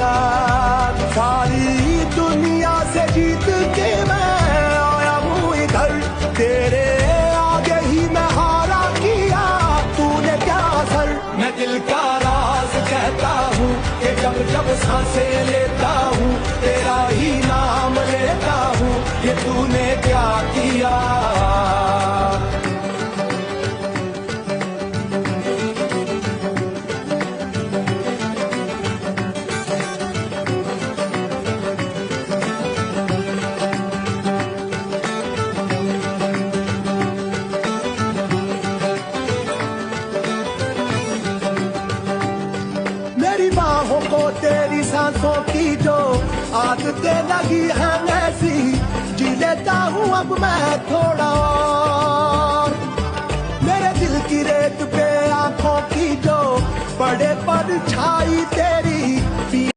किया। सारी दुनिया से जीत के मैं आया हूँ इधर, तेरे आगे ही मैं हारा किया, तूने क्या असर। मैं दिल का राज कहता हूँ कि जब जब सांसें लेता हूँ तेरा ही नाम लेता हूँ, ये तूने क्या किया। मेरी बाहों को तेरी सांसों की जो आदतें लगी हैं ऐसी, जी लेता हूँ अब मैं थोड़ा और। मेरे दिल की रेत पे आंखों की जो पड़े परछाई तेरी,